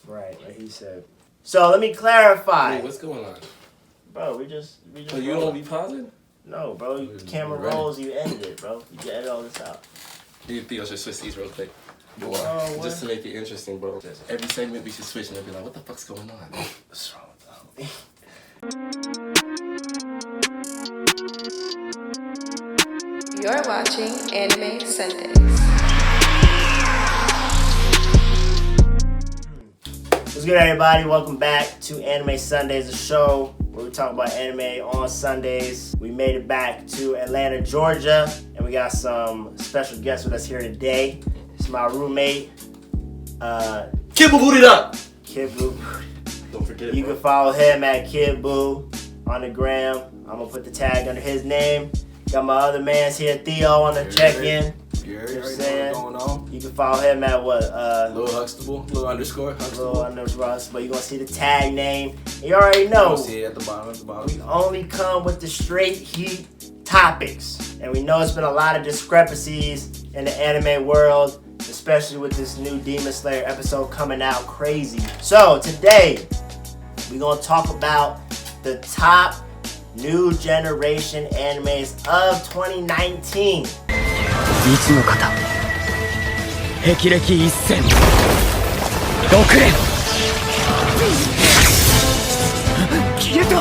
Right, like he said. So let me clarify. Hey, what's going on? Bro, we just So you don't be pausing? No, bro. Camera rolls, you edit it, bro. You can edit all this out. Do you think I should switch these real quick? Oh, just to make it interesting, bro. Every segment we should switch and they'll be like, what the fuck's going on? What's wrong with that? You're watching Anime Sundays. What's good, everybody? Welcome back to Anime Sundays, the show where we talk about anime on Sundays. We made it back to Atlanta, Georgia, and we got some special guests with us here today. It's my roommate, Kid Boo Booted Up! Kid Boo. Don't forget it, You bro. can follow him at Kid Boo on the gram. I'm gonna put the tag under his name. Got my other man's here, Theo, on the check-in. You already know what's going on. You can follow him at what? Lil Huxtable, Lil underscore Huxtable. Lil underscore, but you're gonna see the tag name. You already know. You'll see it at the bottom. We only come with the straight heat topics. And we know it's been a lot of discrepancies in the anime world, especially with this new Demon Slayer episode coming out crazy. So today, we're gonna talk about the top new generation animes of 2019. いつの方霹靂一閃6連消えた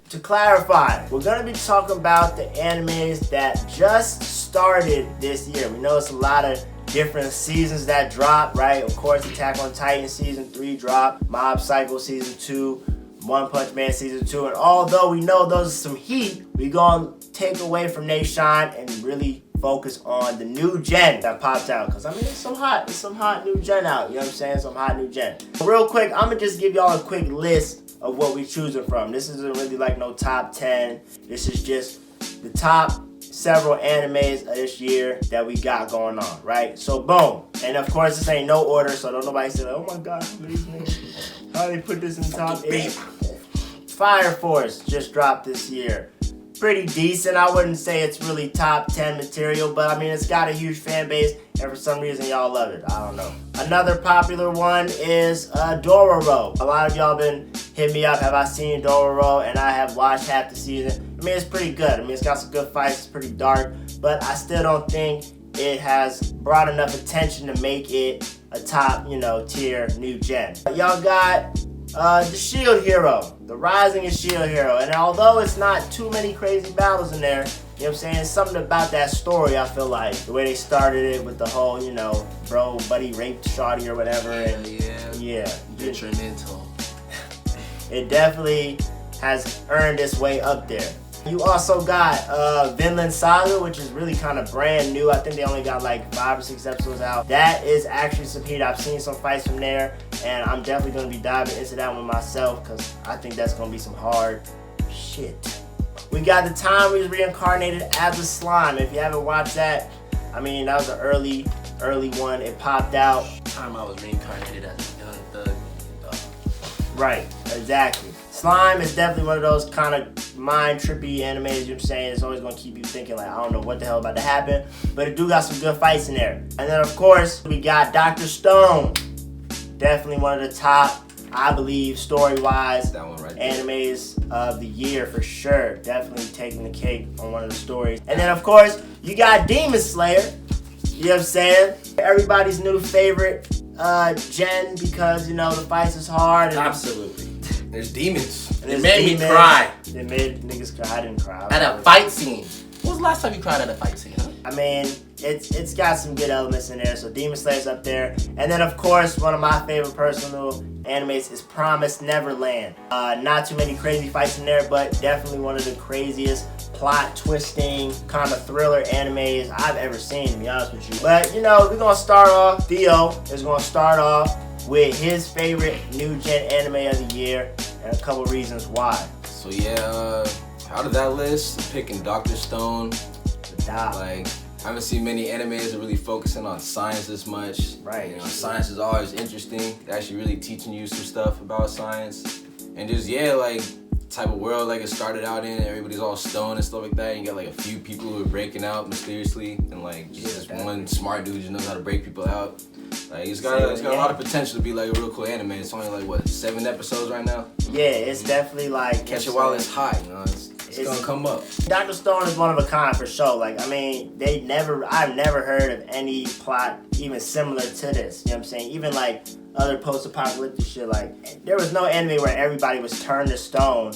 To clarify, we're going to be talking about the animes that just started this year. We know it's a lot of different seasons that drop, right? Of course, Attack on Titan Season 3 dropped, Mob Psycho Season 2, One Punch Man Season 2, and although we know those are some heat, we're going to take away from they shine and really focus on the new gen that popped out. Because, I mean, it's some hot new gen out. You know what I'm saying? Some hot new gen. Real quick, I'm going to just give y'all a quick list of what we choosing from. This isn't really like no top 10. This is just the top several animes of this year that we got going on, right? So, boom. And, of course, this ain't no order, so don't nobody say, oh, my God, how they put this in top 8? Fire Force just dropped this year. Pretty decent. I wouldn't say it's really top 10 material, but I mean, it's got a huge fan base, and for some reason, y'all love it. I don't know. Another popular one is Dororo. A lot of y'all been hitting me up, have I seen Dororo? And I have watched half the season. I mean, it's pretty good. I mean, it's got some good fights. It's pretty dark, but I still don't think it has brought enough attention to make it a top, tier new gen. Y'all got the Shield Hero, the Rising of Shield Hero, and although it's not too many crazy battles in there, you know what I'm saying, something about that story, I feel like, the way they started it with the whole, bro, buddy raped Shawty or whatever, and yeah, Detrimental. it definitely has earned its way up there. You also got Vinland Saga, which is really kind of brand new. I think they only got like 5 or 6 episodes out. That is actually some heat. I've seen some fights from there, and I'm definitely going to be diving into that one myself because I think that's going to be some hard shit. We got The Time We Was Reincarnated as a Slime. If you haven't watched that, I mean, that was an early one. It popped out. Time I was reincarnated as a young thug. Right, exactly. Slime is definitely one of those kind of mind trippy animes, you know what I'm saying? It's always going to keep you thinking like, I don't know what the hell about to happen, but it do got some good fights in there. And then of course, we got Dr. Stone. Definitely one of the top, I believe, story-wise, That one right there. animes of the year for sure. Definitely taking the cake on one of the stories. And then of course, you got Demon Slayer. You know what I'm saying? Everybody's new favorite gen because, the fights is hard. And Absolutely. There's demons. and It there's made me demons. cry. It made niggas cry. I didn't cry. At a fight scene. When was the last time you cried at a fight scene, huh? I mean, it's got some good elements in there. So Demon Slayer's up there. And then of course, one of my favorite personal animes is Promised Neverland. Not too many crazy fights in there, but definitely one of the craziest plot twisting kind of thriller animes I've ever seen, to be honest with you. But we're gonna start off. Theo is gonna start off with his favorite new gen anime of the year and a couple reasons why. So yeah, out of that list, I'm picking Dr. Stone. The Doc. Like, I haven't seen many animes that really focusing on science this much. Right. Science is always interesting. They're actually really teaching you some stuff about science. And just, like, type of world like it started out in. Everybody's all stoned and stuff like that. You got like a few people who are breaking out mysteriously, and like just one smart dude just knows how to break people out. Like it's got a lot of potential to be like a real cool anime. It's only like what, 7 episodes right now. Yeah, it's definitely like catch it while it's hot. You know, it's gonna come up. Dr. Stone is one of a kind for sure. Like, I mean, I've never heard of any plot even similar to this. You know what I'm saying? Even like other post-apocalyptic shit, like there was no anime where everybody was turned to stone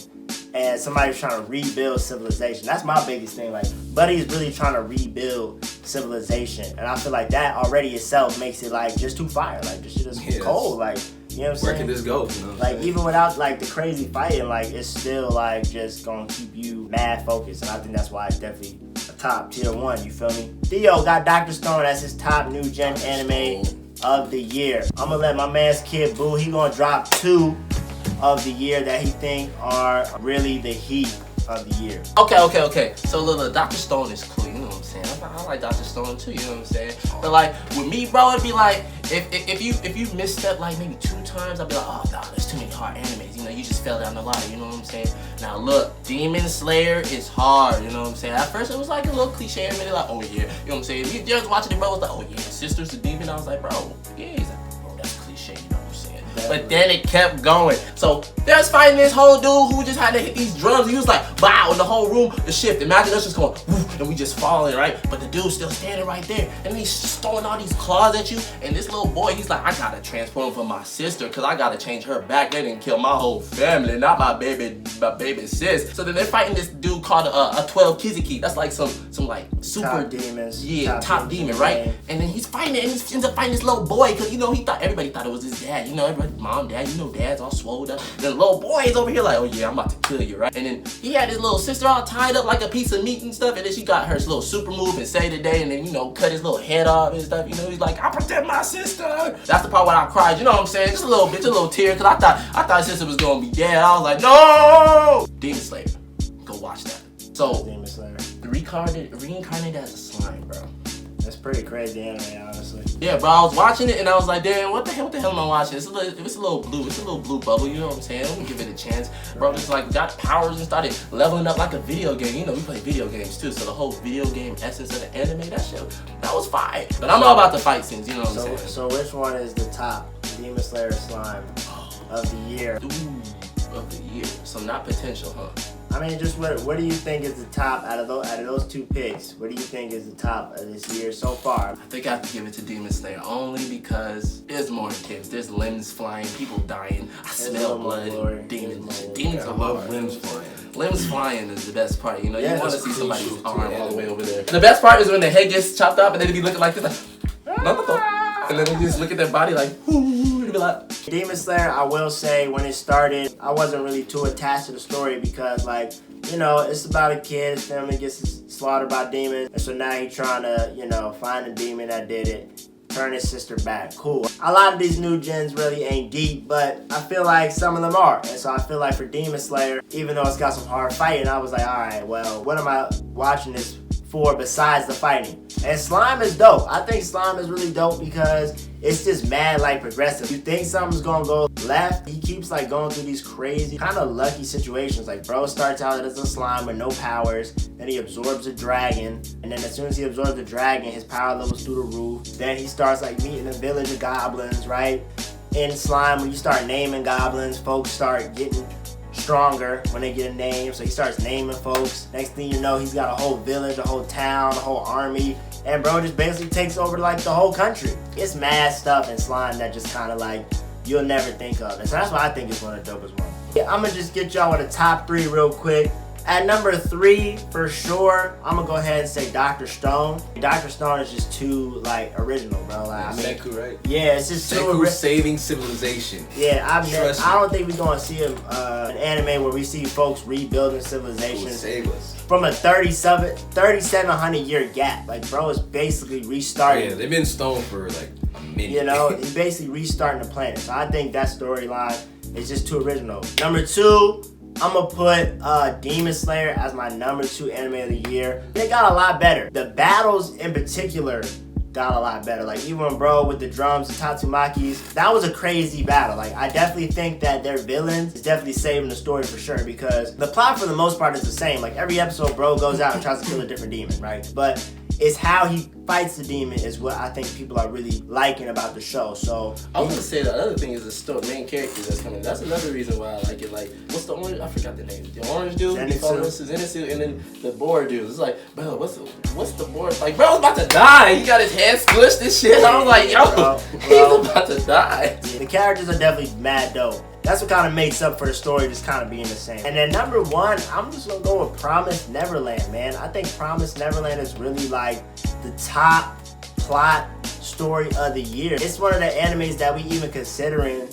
and somebody was trying to rebuild civilization. That's my biggest thing. Like, Buddy's really trying to rebuild civilization, and I feel like that already itself makes it like just too fire. Like, this shit is cold. Like, you know what I'm saying? Where can this go? You know like, even without like the crazy fighting, like it's still like just gonna keep you mad focused, and I think that's why it's definitely a top tier 1. You feel me? Theo got Dr. Stone as his top new gen anime of the year. I'm gonna let my man's Kid Boo. He gonna drop 2 of the year that he think are really the heat of the year. Okay. So look, Dr. Stone is cool, you know what I'm saying? I like Dr. Stone too, you know what I'm saying? But like with me, bro, it'd be like if you misstep like maybe 2 times, I'd be like, oh no, there's too many hard animes. You know, you just fell down the ladder, you know what I'm saying? Now look, Demon Slayer is hard, you know what I'm saying? At first it was like a little cliche anime, like, oh yeah, you know what I'm saying? You just watching it, bro, was like, oh yeah, Sister's a demon. I was like, bro, yeah, he's like, bro, that's cliche, you know what I'm saying? But then it kept going. So there's fighting this whole dude who just had to hit these drums. He was like, wow, in the whole room, the shift. Imagine us just going, woof, and we just falling, right? But the dude's still standing right there. And he's just throwing all these claws at you. And this little boy, he's like, I gotta transform for my sister, because I gotta change her back. They didn't kill my whole family, not my baby sis. So then they're fighting this dude called a 12 Kizuki. That's like some like super top demons. Yeah, top demon, right? And then he's fighting it, and he ends up fighting this little boy, because you know, everybody thought it was his dad. You know, everybody, mom, dad, you know, dad's all swole up. Then the little boy is over here like, oh yeah, I'm about to kill you, right? And then he had his little sister all tied up like a piece of meat and stuff, and then she got her little super move and say today, and then, you know, cut his little head off and stuff. You know, he's like, I protect my sister. That's the part where I cried, you know what I'm saying? Just a little bit, just a little tear, because I thought his sister was gonna be dead. I was like, no! Demon Slayer, go watch that. So, Demon Slayer. Reincarnated as a slime, bro. That's pretty crazy anime, honestly. Yeah, bro, I was watching it and I was like, damn, what the hell am I watching? It's a little blue bubble, you know what I'm saying? Let me give it a chance. Bro, just like got powers and started leveling up like a video game. You know, we play video games too, so the whole video game essence of the anime, that was fire. But I'm all about the fight scenes, you know what I'm saying? So which one is the top Demon Slayer slime of the year? Ooh, of the year. So not potential, huh? I mean, just what do you think is the top out of those 2 picks? What do you think is the top of this year so far? I think I have to give it to Demon Slayer only because there's more intense. There's limbs flying, people dying. I smell blood and demons. Demons are hard. Limbs flying. Limbs flying is the best part, you know? Yeah, you want to it's see somebody's crucial arm to all the way anime. over there. The best part is when the head gets chopped up and then they be looking like this, like, and then they just look at their body like, and be like. Demon Slayer, I will say, when it started, I wasn't really too attached to the story because, like, you know, it's about a kid, his family gets slaughtered by demons, and so now he's trying to, you know, find a demon that did it, turn his sister back. Cool. A lot of these new gens really ain't deep, but I feel like some of them are. And so I feel like for Demon Slayer, even though it's got some hard fighting, I was like, alright, well, what am I watching this for besides the fighting? And Slime is dope. I think Slime is really dope because it's just mad like progressive. You think something's gonna go left, he keeps like going through these crazy kind of lucky situations. Like, bro starts out as a slime with no powers, then he absorbs a dragon, and then as soon as he absorbs the dragon, his power levels through the roof. Then he starts like meeting a village of goblins, right? In Slime, when you start naming goblins, folks start getting stronger when they get a name, so he starts naming folks. Next thing you know, he's got a whole village, a whole town, a whole army, and bro just basically takes over like the whole country. It's mad stuff in Slime that just kind of like you'll never think of, and so that's why I think it's one of the dopest ones. Yeah, I'm gonna just get y'all with a top 3 real quick. At number 3, for sure, I'm gonna go ahead and say Dr. Stone. Dr. Stone is just too like original, bro. Like, I mean, Senku, right? yeah, it's just too Senku saving civilization. Yeah, I don't think we're gonna see an anime where we see folks rebuilding civilizations Save us. from a 3,700 year gap. Like, bro, it's basically Oh, restarting. yeah, they've been stoned for like a minute. You know, he's basically restarting the planet. So I think that storyline is just too original. Number 2, I'm gonna put Demon Slayer as my number 2 anime of the year. They got a lot better. The battles in particular, got a lot better. Like even when bro with the drums, the Tatsumakis, that was a crazy battle. Like I definitely think that their villains is definitely saving the story for sure, because the plot for the most part is the same. Like every episode, bro goes out and tries to kill a different demon, right? But it's how he fights the demon is what I think people are really liking about the show. So I was gonna say the other thing is the main character that's coming. That's another reason why I like it. Like, what's the orange? I forgot the name. The orange dude. He called us Zenitsu, and then the boar dude. It's like, bro, what's the boar? Like, bro's about to die. He got his head squished and shit. I was like, yo, he's about to die. Yeah, the characters are definitely mad dope. That's what kind of makes up for the story just kind of being the same. And then number 1, I'm just gonna go with Promised Neverland, man. I think Promised Neverland is really like the top plot story of the year. It's one of the animes that we even considering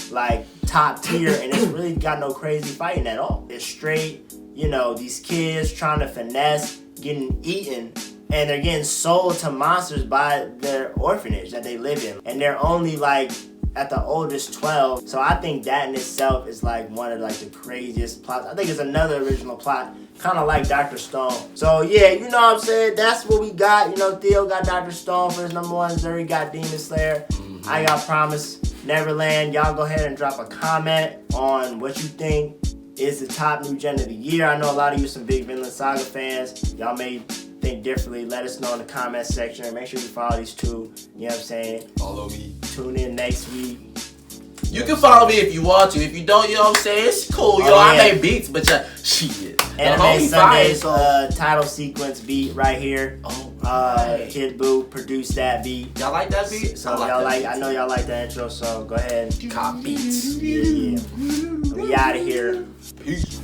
like top tier, and it's really got no crazy fighting at all. It's straight, you know, these kids trying to finesse, getting eaten, and they're getting sold to monsters by their orphanage that they live in. And they're only like at the oldest 12. So I think that in itself is like one of like the craziest plots. I think it's another original plot, kind of like Dr. Stone. So yeah, you know what I'm saying? That's what we got. You know, Theo got Dr. Stone for his number 1. Zuri got Demon Slayer. I got Promised Neverland. Y'all go ahead and drop a comment on what you think is the top new gen of the year. I know a lot of you some big Vinland Saga fans. Y'all may think differently. Let us know in the comment section. Make sure you follow these two. You know what I'm saying? Follow me. Tune in next week. You can follow me if you want to. If you don't, you know what I'm saying? It's cool. Yo, I make beats, but shit. Anime Sundays title sequence beat right here. Kid Boo produced that beat. Y'all like that beat? So y'all like, I know y'all like the intro, so go ahead and cop beats. Yeah. We out of here. Peace.